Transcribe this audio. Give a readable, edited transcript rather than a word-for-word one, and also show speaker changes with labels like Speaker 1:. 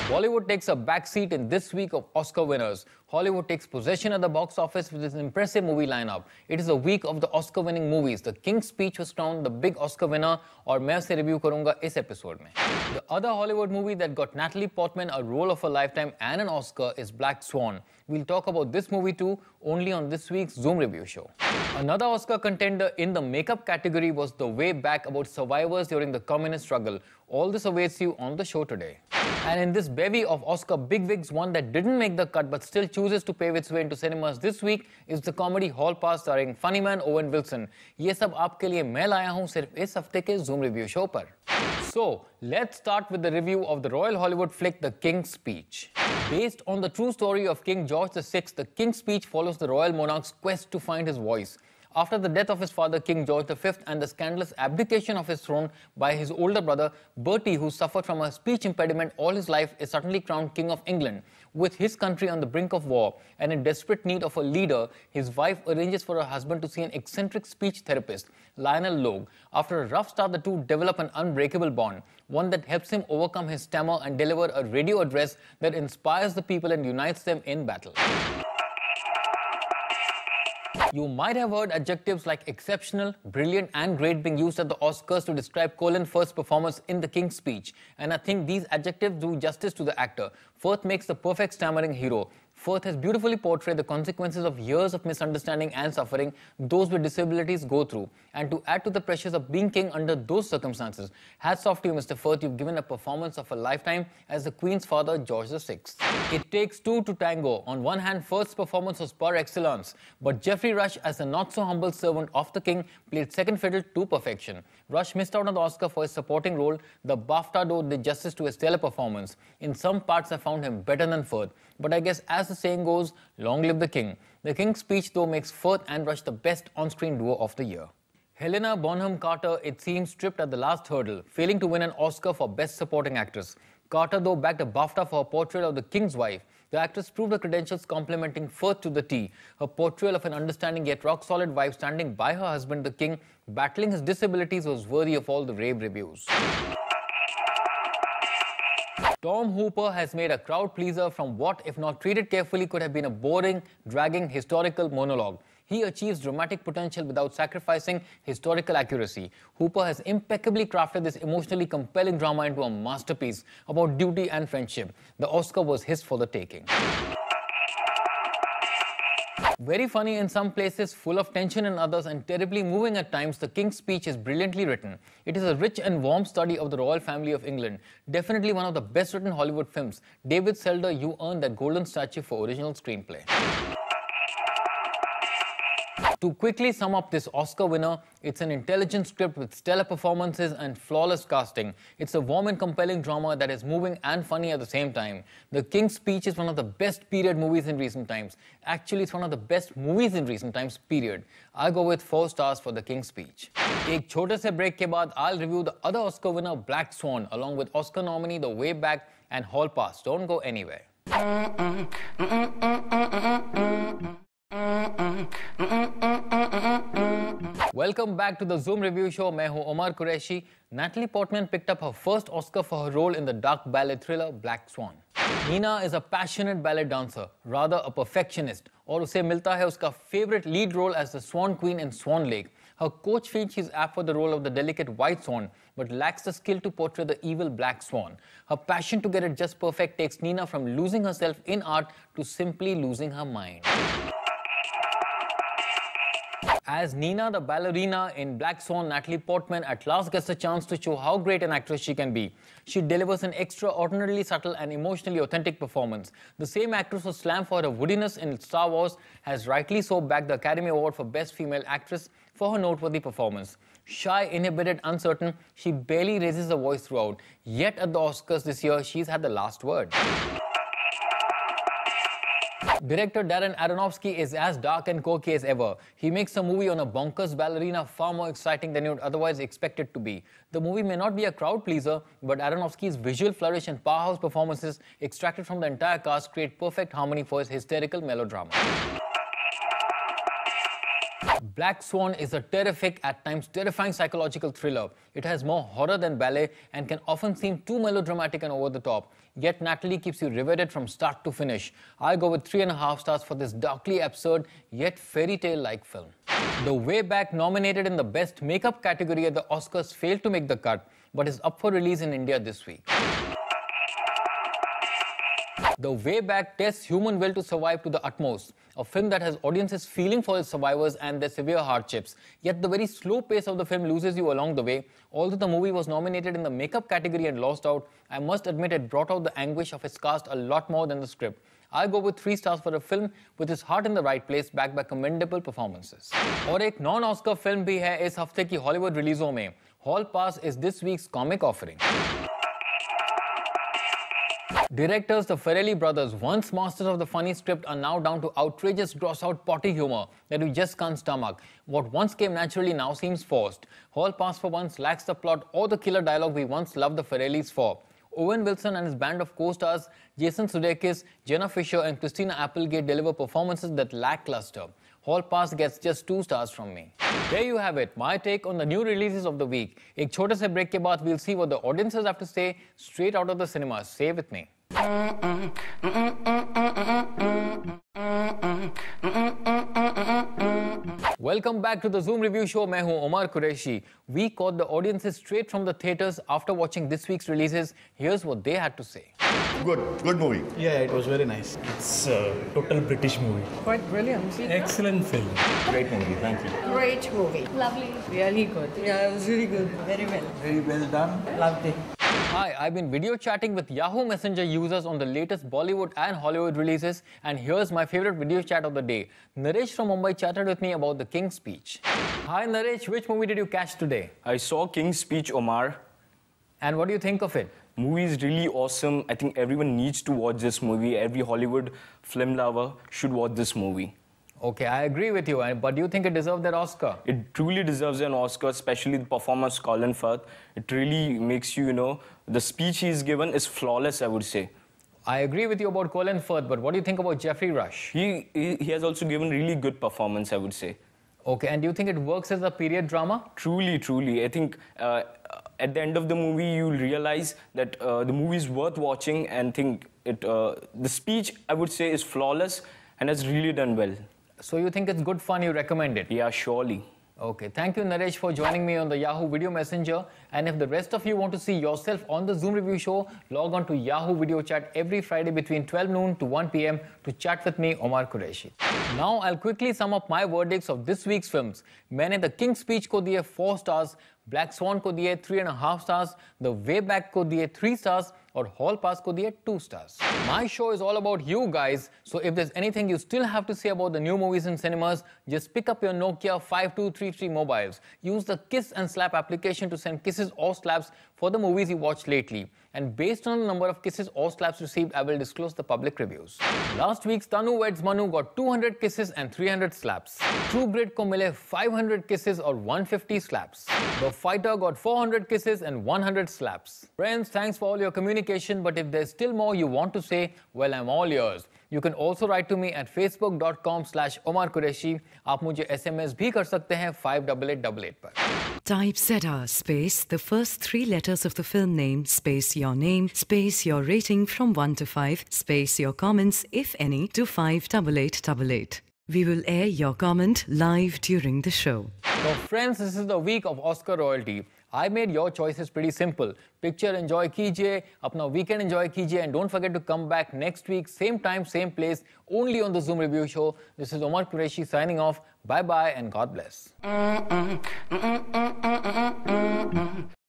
Speaker 1: Bollywood takes a backseat in this week of Oscar winners. Hollywood takes possession at the box office with its impressive movie lineup. It is a week of the Oscar-winning movies. The King's Speech was crowned the big Oscar winner, और मैं उसे review करूँगा इस episode में. The other Hollywood movie that got Natalie Portman a role of a lifetime and an Oscar is Black Swan. We'll talk about this movie too, only on this week's Zoom review show. Another Oscar contender in the makeup category was The Way Back, about survivors during the communist struggle. All this awaits you on the show today. And in this bevy of Oscar bigwigs, one that didn't make the cut but still chooses to pave its way into cinemas this week is the comedy Hall Pass starring funny man Owen Wilson. ये सब आपके लिए मैं लाया हूँ सिर्फ इस हफ्ते के Zoom review show पर. So, let's start with the review of the Royal Hollywood flick The King's Speech. Based on the true story of King George VI, The King's Speech follows the royal monarch's quest to find his voice. After the death of his father, King George V, and the scandalous abdication of his throne by his older brother, Bertie, who suffered from a speech impediment all his life, is suddenly crowned King of England. With his country on the brink of war and in desperate need of a leader, his wife arranges for her husband to see an eccentric speech therapist, Lionel Logue. After a rough start, the two develop an unbreakable bond, one that helps him overcome his stammer and deliver a radio address that inspires the people and unites them in battle. You might have heard adjectives like exceptional, brilliant and great being used at the Oscars to describe Colin Firth's performance in The King's Speech, and I think these adjectives do justice to the actor. Firth makes the perfect stammering hero. Firth has beautifully portrayed the consequences of years of misunderstanding and suffering those with disabilities go through. And to add to the pressures of being king under those circumstances, hats off to you, Mr. Firth. You've given a performance of a lifetime as the Queen's father, George VI. It takes two to tango. On one hand, Firth's performance was par excellence, but Geoffrey Rush, as a not-so-humble servant of the king, played second fiddle to perfection. Rush missed out on the Oscar for his supporting role. The BAFTA though did justice to his stellar performance. In some parts, I found him better than Firth, but I guess as the saying goes, long live the king. The King's Speech though makes Firth and Rush the best on-screen duo of the year. Helena Bonham Carter, it seems, tripped at the last hurdle, failing to win an Oscar for Best Supporting Actress. Carter though bagged a BAFTA for her portrayal of the king's wife. The actress proved her credentials, complimenting Firth to the T. Her portrayal of an understanding yet rock-solid wife standing by her husband, the king, battling his disabilities, was worthy of all the rave reviews. Tom Hooper has made a crowd pleaser from what, if not treated carefully, could have been a boring, dragging, historical monologue. He achieves dramatic potential without sacrificing historical accuracy. Hooper has impeccably crafted this emotionally compelling drama into a masterpiece about duty and friendship. The Oscar was his for the taking. Very funny in some places, full of tension in others, and terribly moving at times, The King's Speech is brilliantly written. It is a rich and warm study of the royal family of England. Definitely one of the best written Hollywood films. David Selder, you earned that golden statue for original screenplay. To quickly sum up this Oscar winner, it's an intelligent script with stellar performances and flawless casting. It's a warm and compelling drama that is moving and funny at the same time. The King's Speech is one of the best period movies in recent times. Actually, it's one of the best movies in recent times, period. I'll go with 4 stars for The King's Speech. एक छोटे से break के बाद I'll review the other Oscar winner, Black Swan, along with Oscar nominee The Way Back and Hall Pass. Don't go anywhere. Welcome back to the Zoom review show. मैं हूं Omar Qureshi. Natalie Portman picked up her first Oscar for her role in the dark ballet thriller Black Swan. Nina is a passionate ballet dancer, rather a perfectionist, और उसे मिलता है उसका favorite lead role as the Swan Queen in Swan Lake. Her coach feels she's apt for the role of the delicate white swan, but lacks the skill to portray the evil black swan. Her passion to get it just perfect takes Nina from losing herself in art to simply losing her mind. As Nina the ballerina in Black Swan, Natalie Portman at last gets a chance to show how great an actress she can be. She delivers an extraordinarily subtle and emotionally authentic performance. The same actress was slammed for her woodiness in Star Wars, has rightly so bagged the Academy Award for Best Female Actress for her noteworthy performance. Shy, inhibited, uncertain, she barely raises her voice throughout. Yet at the Oscars this year, she's had the last word. Director Darren Aronofsky is as dark and quirky as ever. He makes a movie on a bonkers ballerina far more exciting than you would otherwise expect it to be. The movie may not be a crowd pleaser, but Aronofsky's visual flourish and powerhouse performances extracted from the entire cast create perfect harmony for his hysterical melodrama. Black Swan is a terrific, at times terrifying psychological thriller. It has more horror than ballet and can often seem too melodramatic and over the top. Yet Natalie keeps you riveted from start to finish. I go with 3.5 stars for this darkly absurd yet fairy tale-like film. The Way Back, nominated in the Best Makeup category at the Oscars, failed to make the cut, but is up for release in India this week. The Way Back tests human will to survive to the utmost, a film that has audiences feeling for its survivors and their severe hardships. Yet the very slow pace of the film loses you along the way. Although the movie was nominated in the makeup category and lost out, I must admit it brought out the anguish of its cast a lot more than the script. I go with 3 stars for a film with its heart in the right place, backed by commendable performances. और एक non-Oscar film भी है इस हफ्ते की Hollywood रिलीजों में. Hall Pass is this week's comic offering. Directors, the Farrelly brothers, once masters of the funny script, are now down to outrageous gross-out potty humor that we just can't stomach. What once came naturally now seems forced. Hall Pass for once lacks the plot or the killer dialogue we once loved the Farrellys for. Owen Wilson and his band of co-stars, Jason Sudeikis, Jenna Fisher and Christina Applegate, deliver performances that lackluster. Hall Pass gets just 2 stars from me. There you have it, my take on the new releases of the week. एक छोटे से break के बाद we'll see what the audiences have to say straight out of the cinema. Stay with me. Welcome back to the Zoom Review Show. मैं हूं Omar Qureshi. We caught the audiences straight from the theaters after watching this week's releases. Here's what they had to say.
Speaker 2: Good movie.
Speaker 3: Yeah, it was very nice.
Speaker 4: It's a total British movie.
Speaker 5: Quite brilliant.
Speaker 4: Excellent film.
Speaker 2: Great movie, thank you.
Speaker 5: Great movie.
Speaker 6: Lovely.
Speaker 5: Really good.
Speaker 6: Yeah, it was really good. Very well.
Speaker 3: Very well done.
Speaker 5: Loved it.
Speaker 1: Hi, I've been video chatting with Yahoo Messenger users on the latest Bollywood and Hollywood releases, and here's my favorite video chat of the day. Naresh from Mumbai chatted with me about The King's Speech. Hi Naresh, which movie did you catch today?
Speaker 7: I saw King's Speech, Omar.
Speaker 1: And what do you think of it?
Speaker 7: Movie is really awesome. I think everyone needs to watch this movie. Every Hollywood film lover should watch this movie.
Speaker 1: Okay, I agree with you, but do you think it deserved that Oscar?
Speaker 7: It truly deserves an Oscar, especially the performance of Colin Firth. It really makes you, the speech he's given is flawless, I would say.
Speaker 1: I agree with you about Colin Firth, but what do you think about Jeffrey Rush?
Speaker 7: He has also given really good performance, I would say.
Speaker 1: Okay, and do you think it works as a period drama?
Speaker 7: Truly. I think at the end of the movie, you'll realize that the movie is worth watching, and think the speech, I would say, is flawless and has really done well.
Speaker 1: So you think it's good fun, you recommend it?
Speaker 7: Yeah, surely.
Speaker 1: Okay, thank you Naresh for joining me on the Yahoo Video Messenger. And if the rest of you want to see yourself on the Zoom Review Show, log on to Yahoo Video Chat every Friday between 12 noon to 1 p.m. to chat with me, Omar Qureshi. Now I'll quickly sum up my verdicts of this week's films. मैंने The King's Speech को दिए 4 stars, Black Swan को दिए 3.5 stars, The Way Back को दिए 3 stars, और Hall Pass को दिए 2 stars. My show is all about you guys, so if there's anything you still have to say about the new movies in cinemas, just pick up your Nokia 5233 mobiles. Use the Kiss and Slap application to send kisses or slaps for the movies you watched lately. And based on the number of kisses or slaps received, I will disclose the public reviews. Last week's Tanu Weds Manu got 200 kisses and 300 slaps. True Grit ko mile 500 kisses or 150 slaps. The Fighter got 400 kisses and 100 slaps. Friends, thanks for all your communication, but if there's still more you want to say, well, I'm all yours. You can also write to me at facebook.com/Omar Qureshi. आप मुझे SMS भी कर सकते हैं 58888 पर.
Speaker 8: Type ZR space the first 3 letters of the film name space your name space your rating from 1 to 5 space your comments if any to 58888. We will air your comment live during the show.
Speaker 1: So friends, this is the week of Oscar royalty. I made your choices pretty simple. Picture enjoy कीजिए, अपना weekend enjoy कीजिए, and don't forget to come back next week, same time, same place, only on the Zoom Review Show. This is Omar Qureshi signing off. Bye bye and God bless.